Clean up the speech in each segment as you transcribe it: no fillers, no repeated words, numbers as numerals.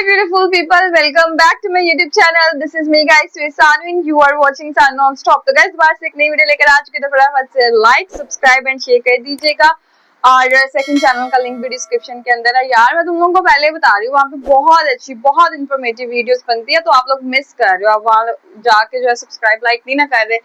Hi beautiful people, welcome back to my YouTube channel. This is me guys, Sanu and you are watching Sun Non-Stop. तो guys दोबारा से एक नई video लेकर आ चुके, तो फटाफट से लाइक, सब्सक्राइब एंड शेयर कर दीजिएगा। और सेकंड चैनल का लिंक भी डिस्क्रिप्शन के अंदर है। यार मैं तुम लोगों को पहले बता रही हूँ, वहाँ पे बहुत अच्छी, बहुत इन्फॉर्मेटिव वीडियोस बनती है, तो आप लोग मिस कर रहे हो। आप वहाँ जाके जो है सब्सक्राइब लाइक नहीं ना कर रहे,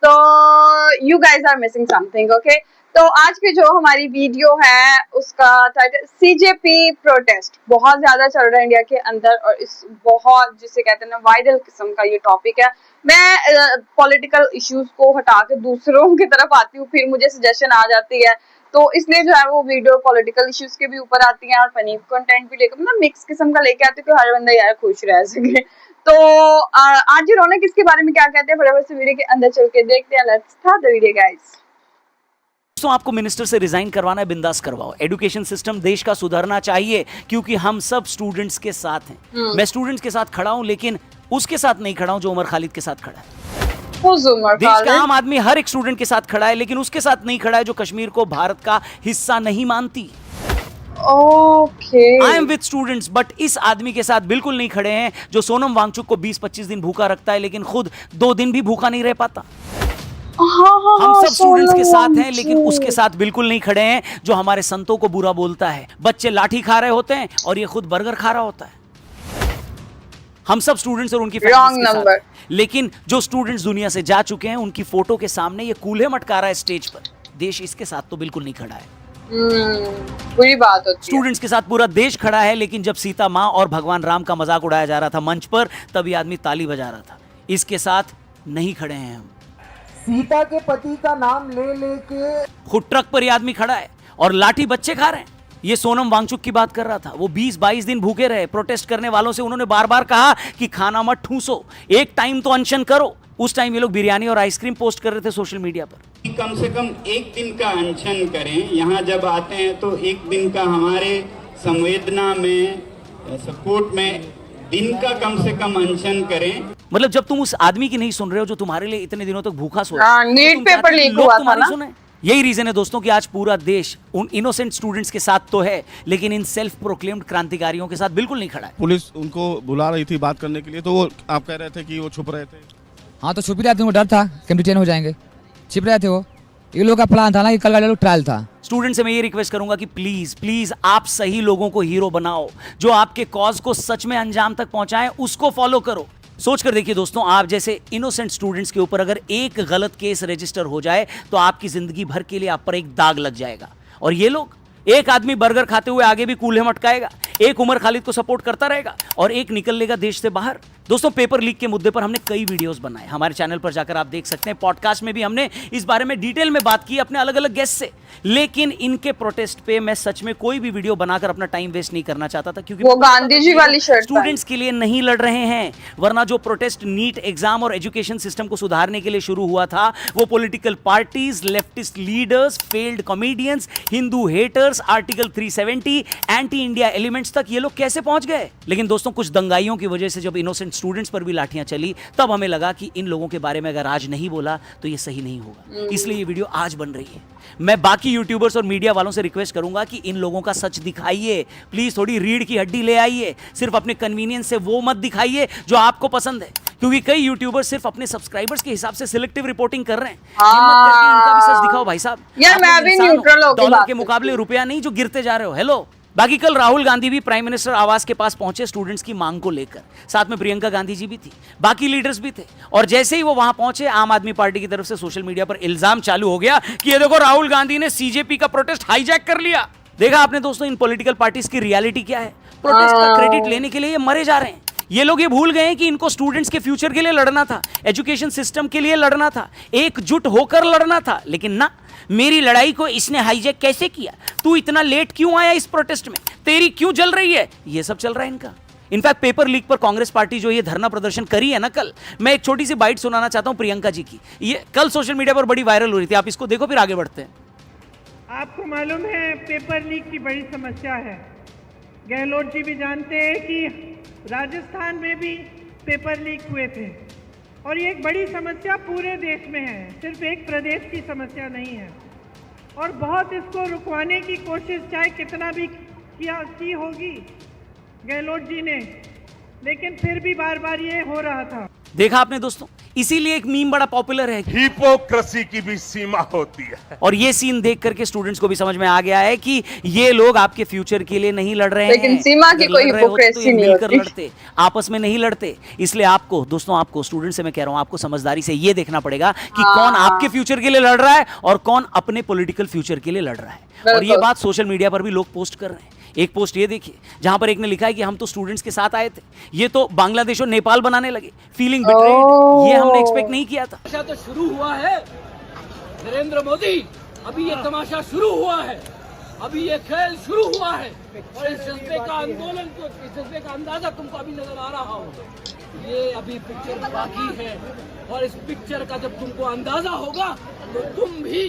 तो you guys are missing something. Okay, तो आज की जो हमारी वीडियो है उसका टाइटल सीजेपी प्रोटेस्ट बहुत ज्यादा चल रहा है इंडिया के अंदर, और इस बहुत जिसे कहते हैं ना वायरल किस्म का ये टॉपिक है। मैं पॉलिटिकल इश्यूज को हटा के दूसरों की तरफ आती हूँ, फिर मुझे सजेशन आ जाती है, तो इसलिए जो है वो वीडियो पॉलिटिकल इश्यूज के भी ऊपर आती है और फनी कंटेंट भी लेकर, मतलब मिक्स किस्म का लेके आती हूँ कि हर बंदा यार खुश रह सके। तो आज रौनक इसके बारे में क्या कहते हैं, फटाफट से वीडियो के अंदर चल के देखते हैं। Let's start the video guys. तो आपको मिनिस्टर से रिजाइन करवाना है, बिंदास करवाओ। एजुकेशन सिस्टम देश का सुधरना चाहिए, क्योंकि हम सब स्टूडेंट्स के साथ हैं। मैं स्टूडेंट्स के साथ खड़ा हूं, लेकिन उसके साथ नहीं खड़ा हूं जो उमर खालिद के साथ खड़ा है। देश का आम आदमी हर एक स्टूडेंट के साथ खड़ा है, लेकिन उसके साथ नहीं खड़ा है जो कश्मीर को भारत का हिस्सा नहीं मानती। I am with students, but इस आदमी के साथ बिल्कुल नहीं खड़े हैं जो सोनम वांगचुक को 20-25 दिन भूखा रखता है, लेकिन खुद 2 दिन भी भूखा नहीं रह पाता। हम सब स्टूडेंट्स के साथ हैं, लेकिन उसके साथ बिल्कुल नहीं खड़े हैं जो हमारे संतों को बुरा बोलता है। बच्चे लाठी खा रहे होते हैं और ये खुद बर्गर खा रहा होता है। हम सब स्टूडेंट्स और उनकी फैमिलीज के साथ, लेकिन जो स्टूडेंट्स दुनिया से जा चुके हैं उनकी फोटो के सामने ये कूल्हे मटका रहा है स्टेज पर। देश इसके साथ तो बिल्कुल नहीं खड़ा है। बुरी बात होती है। स्टूडेंट्स के साथ पूरा देश खड़ा है, लेकिन जब सीता माँ और भगवान राम का मजाक उड़ाया जा रहा था मंच पर, तब ये आदमी ताली बजा रहा था। इसके साथ नहीं खड़े हैं हम। सीता के पति का नाम ले लेके खुद ट्रक पर ये आदमी खड़ा है और लाठी बच्चे खा रहे हैं। ये सोनम वांगचुक की बात कर रहा था। वो 20-22 दिन भूखे रहे। प्रोटेस्ट करने वालों से उन्होंने बार बार कहा कि खाना मत ठूसो, एक टाइम तो अनशन करो। उस टाइम ये लोग बिरयानी और आइसक्रीम पोस्ट कर रहे थे सोशल मीडिया पर। कम से कम एक दिन का अनशन करें। यहाँ जब आते हैं तो एक दिन का हमारे संवेदना में, सपोर्ट में दिन का कम से कम अनशन करें। मतलब जब तुम उस आदमी की नहीं सुन रहे हो जो तुम्हारे लिए इतने दिनों तक भूखा सो रहा है, नीट पेपर लीक हुआ था ना। सुने, यही रीजन है दोस्तों कि आज पूरा देश उन इनोसेंट स्टूडेंट्स के साथ तो है, लेकिन इन सेल्फ प्रोक्लेम्ड क्रांतिकारियों के साथ बिल्कुल नहीं खड़ा है। पुलिस उनको बुला रही थी बात करने के लिए, तो वो आप कह रहे थे कि वो छुप रहे थे। हाँ, तो छुप ही रहे थे, वो डर था कि हम डिटेन हो जाएंगे, छिप रहे थे। वो ये लोग का प्लान था ना कि कल वाले लोग ट्रायल था। स्टूडेंट से मैं ये रिक्वेस्ट करूंगा कि प्लीज प्लीज आप सही लोगों को हीरो बनाओ, जो आपके कॉज को सच में अंजाम तक पहुंचाएं, उसको फॉलो करो। सोच कर देखिए दोस्तों, आप जैसे इनोसेंट स्टूडेंट्स के ऊपर अगर एक गलत केस रजिस्टर हो जाए तो आपकी जिंदगी भर के लिए आप पर एक दाग लग जाएगा। और ये लोग, एक आदमी बर्गर खाते हुए आगे भी कूल्हे मटकाएगा, एक उमर खालिद को सपोर्ट करता रहेगा और एक निकल लेगा देश से बाहर। दोस्तों, पेपर लीक के मुद्दे पर हमने कई वीडियोस बनाए, हमारे चैनल पर जाकर आप देख सकते हैं। पॉडकास्ट में भी हमने इस बारे में डिटेल में बात की अपने अलग अलग गेस्ट से, लेकिन इनके प्रोटेस्ट पे मैं सच में कोई भी वीडियो बनाकर अपना टाइम वेस्ट नहीं करना चाहता था, क्योंकि वो गांधी जी वाली शर्ट स्टूडेंट्स के लिए नहीं लड़ रहे हैं। वरना जो प्रोटेस्ट नीट एग्जाम और एजुकेशन सिस्टम को सुधारने के लिए शुरू हुआ था, वो political parties, leftist leaders, failed comedians, Hindu haters, article 370, anti India elements तक ये लोग कैसे पहुंच गए। लेकिन दोस्तों, कुछ दंगाइयों की वजह से जब इनोसेंट स्टूडेंट्स पर भी लाठियां चली, तब हमें लगा कि इन लोगों के बारे में अगर आज नहीं बोला तो ये सही नहीं होगा। इसलिए ये वीडियो आज बन रही है। मैं बाकी यूट्यूबर्स और मीडिया वालों से रिक्वेस्ट करूंगा कि इन लोगों का सच दिखाइए। प्लीज थोड़ी रीढ़ की हड्डी ले आइए। सिर्फ अपने कन्वीनियंस से वो मत दिखाइए जो आपको पसंद है, क्योंकि कई यूट्यूबर्स सिर्फ अपने सब्सक्राइबर्स के हिसाब से सिलेक्टिव रिपोर्टिंग कर रहे हैं। हिम्मत करके इनका भी सच दिखाओ भाई साहब। यार मैं भी न्यूट्रल होके डॉलर के मुकाबले रुपया नहीं जो गिरते जा रहे हो। हेलो, बाकी कल राहुल गांधी भी प्राइम मिनिस्टर आवास के पास पहुंचे स्टूडेंट्स की मांग को लेकर। साथ में प्रियंका गांधी जी भी थी, बाकी लीडर्स भी थे। और जैसे ही वो वहां पहुंचे, आम आदमी पार्टी की तरफ से सोशल मीडिया पर इल्जाम चालू हो गया कि ये देखो राहुल गांधी ने सीजेपी का प्रोटेस्ट हाईजैक कर लिया। देखा आपने दोस्तों, इन पॉलिटिकल पार्टीज की रियलिटी क्या है। प्रोटेस्ट का क्रेडिट लेने के लिए ये मरे जा रहे हैं। ये लोग ये भूल गए हैं कि इनको स्टूडेंट्स के फ्यूचर के लिए लड़ना था, एजुकेशन सिस्टम के लिए लड़ना था, एकजुट होकर लड़ना था। लेकिन ना, मेरी लड़ाई को इसने हाईजैक कैसे किया, तू इतना लेट क्यों आया इस प्रोटेस्ट में, तेरी क्यों जल रही है, ये सब चल रहा है इनका। इनफैक्ट पेपर लीक पर कांग्रेस पार्टी जो ये धरना प्रदर्शन करी है ना कल, मैं एक छोटी सी बाइट सुनाना चाहता हूं प्रियंका जी की। ये कल सोशल मीडिया पर बड़ी वायरल हो रही थी, आप इसको देखो फिर आगे बढ़ते हैं। आपको मालूम है पेपर लीक की बड़ी समस्या है। गहलोत जी भी जानते हैं कि राजस्थान में भी पेपर लीक हुए थे, और ये एक बड़ी समस्या पूरे देश में है, सिर्फ एक प्रदेश की समस्या नहीं है। और बहुत इसको रुकवाने की कोशिश चाहे कितना भी की होगी गहलोत जी ने, लेकिन फिर भी बार बार ये हो रहा था। देखा आपने दोस्तों, इसीलिए एक मीम बड़ा पॉपुलर है। हिपोक्रेसी की भी सीमा होती है। और ये सीन देख करके स्टूडेंट्स को भी समझ में आ गया है कि ये लोग आपके फ्यूचर के लिए नहीं लड़ रहे हैं। लेकिन सीमा की कोई हिपोक्रेसी नहीं मिलकर होती। लड़ते, आपस में नहीं लड़ते। इसलिए आपको दोस्तों, आपको स्टूडेंट से मैं कह रहा हूं, आपको समझदारी से ये देखना पड़ेगा कि कौन आपके फ्यूचर के लिए लड़ रहा है और कौन अपने पॉलिटिकल फ्यूचर के लिए लड़ रहा है। और ये बात सोशल मीडिया पर भी लोग पोस्ट कर रहे हैं। एक पोस्ट ये देखिए जहां पर एक ने लिखा है कि हम तो स्टूडेंट्स के साथ आए थे, ये तो बांग्लादेश और नेपाल बनाने लगे, फीलिंग बिट्रेड। ये हमने एक्सपेक्ट नहीं किया था। तमाशा तो शुरू हुआ है नरेंद्र मोदी, अभी ये तमाशा शुरू हुआ है, अभी ये खेल शुरू हुआ है। और इस जज्बे का आंदोलन को, इस जज्बे का अंदाजा तुमको अभी नजर आ रहा हो। ये अभी पिक्चर बाकी है और इस पिक्चर का जब तुमको अंदाजा होगा तो तुम भी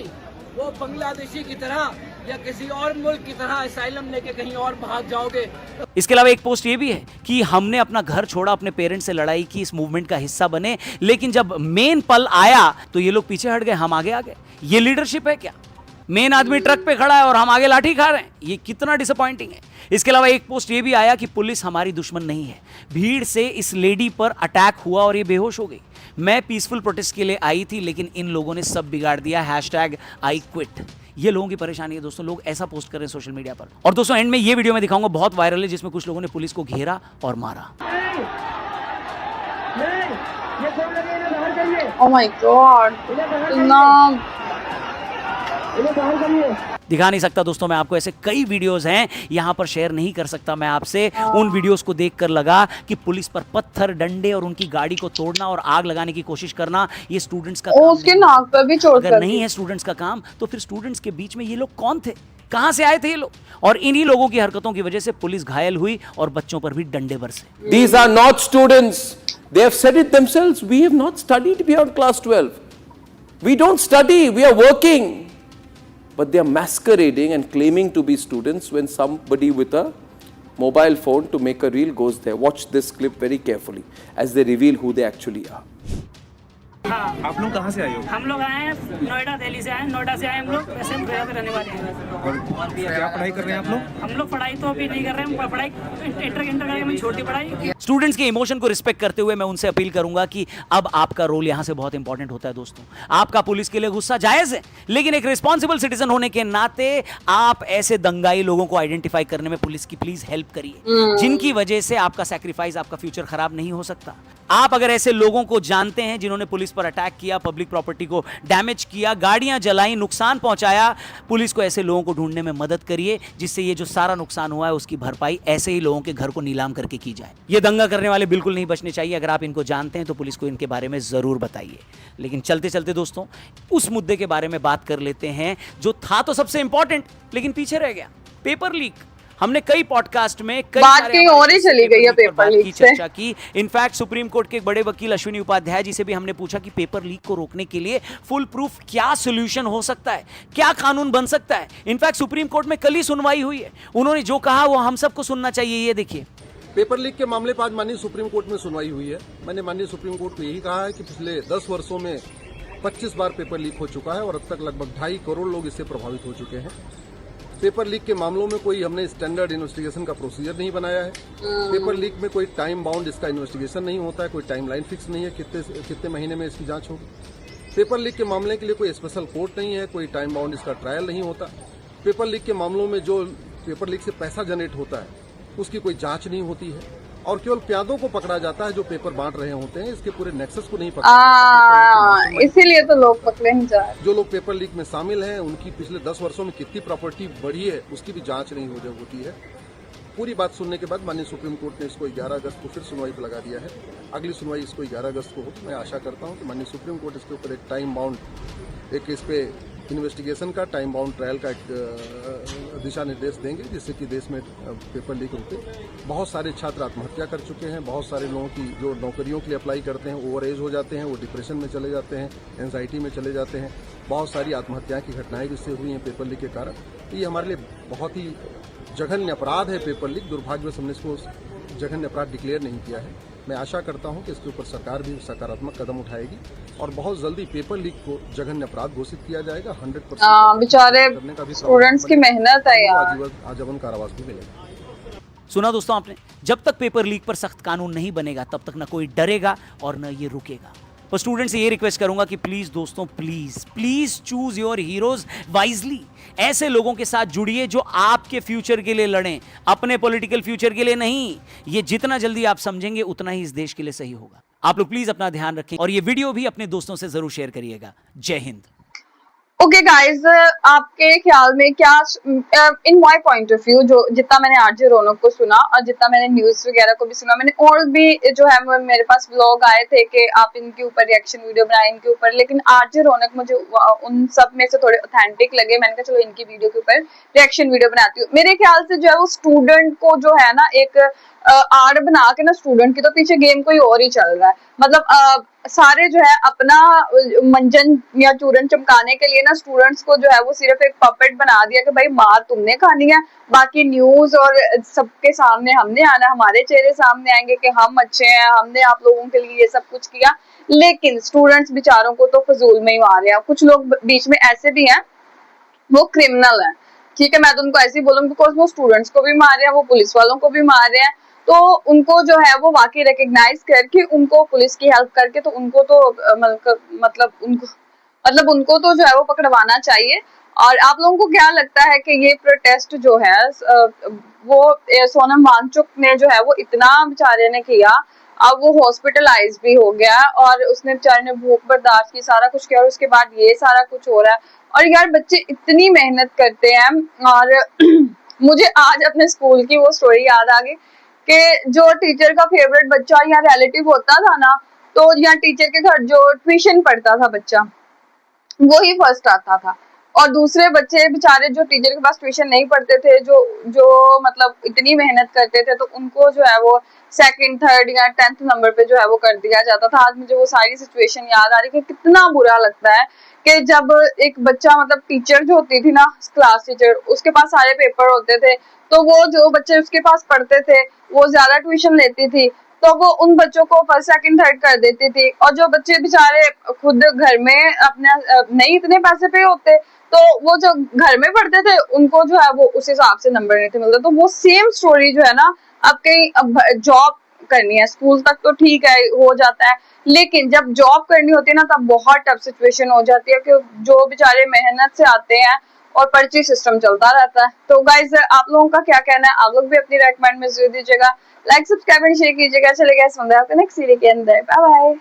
वो बांग्लादेशी की तरह या किसी और मुल्क की तरह असाइलम लेके कहीं और भाग जाओगे। इसके अलावा एक पोस्ट ये भी है कि हमने अपना घर छोड़ा, अपने पेरेंट्स से लड़ाई की, इस मूवमेंट का हिस्सा बने, लेकिन जब मेन पल आया तो ये लोग पीछे हट गए, हम आगे आ गए। ये लीडरशिप है क्या? मेन आदमी ट्रक पे खड़ा है और हम आगे लाठी खा रहे हैं। ये कितना डिसअपॉइंटिंग है। इसके अलावा एक पोस्ट ये भी आया कि पुलिस हमारी दुश्मन नहीं है। भीड़ से इस लेडी पर अटैक हुआ और ये बेहोश हो गई। मैं पीसफुल प्रोटेस्ट के लिए आई थी, लेकिन इन लोगों ने सब बिगाड़ दिया। #I quit। ये लोगों की परेशानी है दोस्तों, लोग ऐसा पोस्ट कर रहे हैं सोशल मीडिया पर। और दोस्तों एंड में ये वीडियो मैं दिखाऊंगा, बहुत वायरल है, जिसमें कुछ लोगों ने पुलिस को घेरा और मारा। ओह माय गॉड, इतना दिखा नहीं सकता दोस्तों मैं आपको, ऐसे कई वीडियोस हैं यहां पर शेयर नहीं कर सकता मैं आपसे। उन वीडियोस को देखकर लगा कि पुलिस पर पत्थर, डंडे और उनकी गाड़ी को तोड़ना और आग लगाने की कोशिश करना ये स्टूडेंट्स का काम उसके नहीं। नाक पर भी चोट अगर नहीं है स्टूडेंट्स का काम, तो फिर स्टूडेंट्स के बीच में ये लोग कौन थे, कहां से आए थे ये लोग? और इन्हीं लोगों की हरकतों की वजह से पुलिस घायल हुई और बच्चों पर भी डंडे बरसे। These are not students. They have said it themselves. We have not studied beyond class 12. We don't study. We are working. But they are masquerading and claiming to be students when somebody with a mobile phone to make a reel goes there. Watch this clip very carefully as they reveal who they actually are. आप लोग कहाँ से आए हो? हम लोग आए हैं नोएडा, दिल्ली से आए, नोएडा से आए हम लोग, वैसे हम गया पे रहने वाले हैं। क्या पढ़ाई कर रहे हैं आप लोग? हम लोग पढ़ाई तो अभी नहीं कर रहे हैं, पढ़ाई इंटर करेंगे, हम छोटी पढ़ाई। स्टूडेंट्स के इमोशन को रिस्पेक्ट करते हुए मैं उनसे अपील करूंगा कि अब आपका रोल यहां से बहुत इंपॉर्टेंट होता है दोस्तों। आपका पुलिस के लिए गुस्सा जायज है, लेकिन एक रिस्पॉन्सिबल सिटीजन होने के नाते आप ऐसे दंगाई लोगों को आइडेंटिफाई करने में पुलिस की प्लीज हेल्प करिए, जिनकी वजह से आपका सैक्रिफाइस, आपका फ्यूचर खराब नहीं हो सकता। आप अगर ऐसे लोगों को जानते हैं जिन्होंने पुलिस पर अटैक किया, पब्लिक प्रॉपर्टी को डैमेज किया, गाड़ियां जलाई, नुकसान पहुंचाया, पुलिस को ऐसे लोगों को ढूंढने में मदद करिए, जिससे ये जो सारा नुकसान हुआ है उसकी भरपाई ऐसे ही लोगों के घर को नीलाम करके की जाए। ये दंगा करने वाले बिल्कुल नहीं बचने चाहिए। अगर आप इनको जानते हैं तो पुलिस को इनके बारे में जरूर बताइए। लेकिन चलते चलते दोस्तों उस मुद्दे के बारे में बात कर लेते हैं जो था तो सबसे इंपॉर्टेंट लेकिन पीछे रह गया, पेपर लीक। हमने कई पॉडकास्ट में कई बात कहीं और ही चली गई है पेपर लीक से। चर्चा की। इनफैक्ट सुप्रीम कोर्ट के एक बड़े वकील अश्विनी उपाध्याय जी से भी हमने पूछा कि पेपर लीक को रोकने के लिए फुल प्रूफ क्या सोल्यूशन हो सकता है, क्या कानून बन सकता है। इनफैक्ट सुप्रीम कोर्ट में कल ही सुनवाई हुई है, उन्होंने जो कहा वो हम सबको सुनना चाहिए। ये देखिए, पेपर लीक के मामले पर आज माननीय सुप्रीम कोर्ट में सुनवाई हुई है। मैंने माननीय सुप्रीम कोर्ट को यही कहा है कि पिछले 10 वर्षों में 25 बार पेपर लीक हो चुका है और अब तक लगभग 2.5 करोड़ लोग इससे प्रभावित हो चुके हैं। पेपर लीक के मामलों में कोई हमने स्टैंडर्ड इन्वेस्टिगेशन का प्रोसीजर नहीं बनाया है। पेपर लीक में कोई टाइम बाउंड इसका इन्वेस्टिगेशन नहीं होता है, कोई टाइमलाइन फिक्स नहीं है कितने महीने में इसकी जांच होगी। पेपर लीक के मामले के लिए कोई स्पेशल कोर्ट नहीं है, कोई टाइम बाउंड इसका ट्रायल नहीं होता। पेपर लीक के मामलों में जो पेपर लीक से पैसा जनरेट होता है उसकी कोई जांच नहीं होती है और केवल प्यादों को पकड़ा जाता है जो पेपर बांट रहे होते हैं। इसके पूरे नेक्सस को नहीं पकड़ा, इसीलिए तो लोग पकड़े नहीं जा रहे। जो लोग पेपर लीक में शामिल हैं उनकी पिछले 10 वर्षों में कितनी प्रॉपर्टी बढ़ी है उसकी भी जांच नहीं होती है। पूरी बात सुनने के बाद माननीय सुप्रीम कोर्ट ने इसको 11 अगस्त को फिर सुनवाई पर लगा दिया है। अगली सुनवाई इसको 11 अगस्त को हो। मैं आशा करता हूँ कि माननीय सुप्रीम कोर्ट इसके ऊपर एक टाइम बाउंड, एक इस पे इन्वेस्टिगेशन का टाइम बाउंड ट्रायल का एक दिशा निर्देश देंगे जिससे कि देश में पेपर लीक रुके। बहुत सारे छात्र आत्महत्या कर चुके हैं, बहुत सारे लोगों की जो नौकरियों के लिए अप्लाई करते हैं ओवर एज हो जाते हैं, वो डिप्रेशन में चले जाते हैं, एंजाइटी में चले जाते हैं। बहुत सारी आत्महत्या की घटनाएं भी इससे हुई हैं पेपर लीक के कारण। ये हमारे लिए बहुत ही जघन्य अपराध है पेपर लीक। दुर्भाग्यवश हमने इसको जघन्य अपराध डिक्लेयर नहीं किया है। मैं आशा करता हूं कि इसके ऊपर सरकार भी सकारात्मक कदम उठाएगी और बहुत जल्दी पेपर लीक को जघन्य अपराध घोषित किया जाएगा। 100% बेचारे स्टूडेंट्स की मेहनत है यार। आजीवन कारावास भी मिलेगा। सुना दोस्तों आपने, जब तक पेपर लीक पर सख्त कानून नहीं बनेगा तब तक ना कोई डरेगा और ना ये रुकेगा। पर स्टूडेंट से ये रिक्वेस्ट करूंगा कि प्लीज दोस्तों, please please choose your heroes wisely. ऐसे लोगों के साथ जुड़िए जो आपके फ्यूचर के लिए लड़ें, अपने पॉलिटिकल फ्यूचर के लिए नहीं। ये जितना जल्दी आप समझेंगे उतना ही इस देश के लिए सही होगा। आप लोग प्लीज अपना ध्यान रखें और ये वीडियो भी अपने दोस्तों से जरूर शेयर करिएगा। जय हिंद। ओके गाइज, आपके ख्याल में क्या, in my point of view, जो जितना मैंने आरजे रौनक को सुना और जितना मैंने न्यूज वगैरह को भी सुना, मैंने और भी जो है मेरे पास व्लॉग आए थे कि आप इनके ऊपर रिएक्शन वीडियो बनाए इनके ऊपर, लेकिन आरजे रौनक मुझे उन सब में से थोड़े ऑथेंटिक लगे। मैंने कहा चलो इनकी वीडियो के ऊपर रिएक्शन वीडियो बनाती हूँ। मेरे ख्याल से जो है वो स्टूडेंट को जो है ना एक आड़ बना के ना स्टूडेंट की, तो पीछे गेम कोई और ही चल रहा है। मतलब सारे जो है अपना मंजन या चूरन चमकाने के लिए ना स्टूडेंट्स को जो है वो सिर्फ एक पपेट बना दिया कि भाई मार तुमने खानी है, बाकी न्यूज और सबके सामने हमने आना, हमारे चेहरे सामने आएंगे कि हम अच्छे हैं, हमने आप लोगों के लिए ये सब कुछ किया। लेकिन स्टूडेंट्स बेचारों को तो फजूल में ही मार रहे हैं। कुछ लोग बीच में ऐसे भी हैं वो क्रिमिनल हैं, ठीक है, मैं तो उनको ऐसे ही बोलूंगी बिकॉज वो स्टूडेंट्स को भी मार रहे हैं, वो पुलिस वालों को भी मार रहे हैं। तो उनको जो है वो वाकई रिकग्नाइज करके उनको पुलिस की हेल्प करके तो उनको तो मतलब उनको तो जो है वो पकड़वाना चाहिए। और आप लोगों को क्या लगता है कि ये प्रोटेस्ट जो है वो सोनम वांगचुक ने जो है वो इतना बेचारे ने किया, अब वो हॉस्पिटलाइज भी हो गया और उसने बेचारे ने भूख बर्दाश्त की, सारा कुछ किया और उसके बाद ये सारा कुछ हो रहा है। और यार बच्चे इतनी मेहनत करते हैं। और मुझे आज अपने स्कूल की वो स्टोरी याद आ गई कि जो टीचर का फेवरेट बच्चा या रिलेटिव होता था ना, तो या टीचर के घर जो ट्यूशन पढ़ता था बच्चा वो ही फर्स्ट आता था, और दूसरे बच्चे बेचारे जो टीचर के पास ट्यूशन नहीं पढ़ते थे, जो मतलब इतनी मेहनत करते थे, तो उनको जो है वो सेकंड, थर्ड या 10th नंबर पे जो है वो कर दिया जाता था। आज मुझे वो सारी सिचुएशन याद आ रही कि कितना बुरा लगता है कि जब एक बच्चा, मतलब टीचर जो होती थी ना, क्लास टीचर, उसके पास सारे पेपर होते थे, तो वो जो बच्चे उसके पास पढ़ते थे वो ज्यादा ट्यूशन लेती थी, तो वो उन बच्चों को फर्स्ट, सेकंड, थर्ड कर देती थी। और जो बच्चे बेचारे खुद घर में अपने नहीं इतने पैसे पे होते, तो वो जो घर में पढ़ते थे उनको जो है वो उस हिसाब से नंबर नहीं थे मिलते। तो वो सेम स्टोरी जो है ना, अब कहीं जॉब करनी है, स्कूल तक तो ठीक है हो जाता है, लेकिन जब जॉब करनी होती है ना तब बहुत टफ सिचुएशन हो जाती है कि जो बेचारे मेहनत से आते हैं और पर्ची सिस्टम चलता रहता है। तो गाइज आप लोगों का क्या कहना है, आप लोग भी अपनी रेकमेंड में जरूर दीजिएगा, लाइक सब्सक्राइब एंड शेयर कीजिएगा। चले गए नेक्स्ट वीडियो के अंदर, बाय बाय।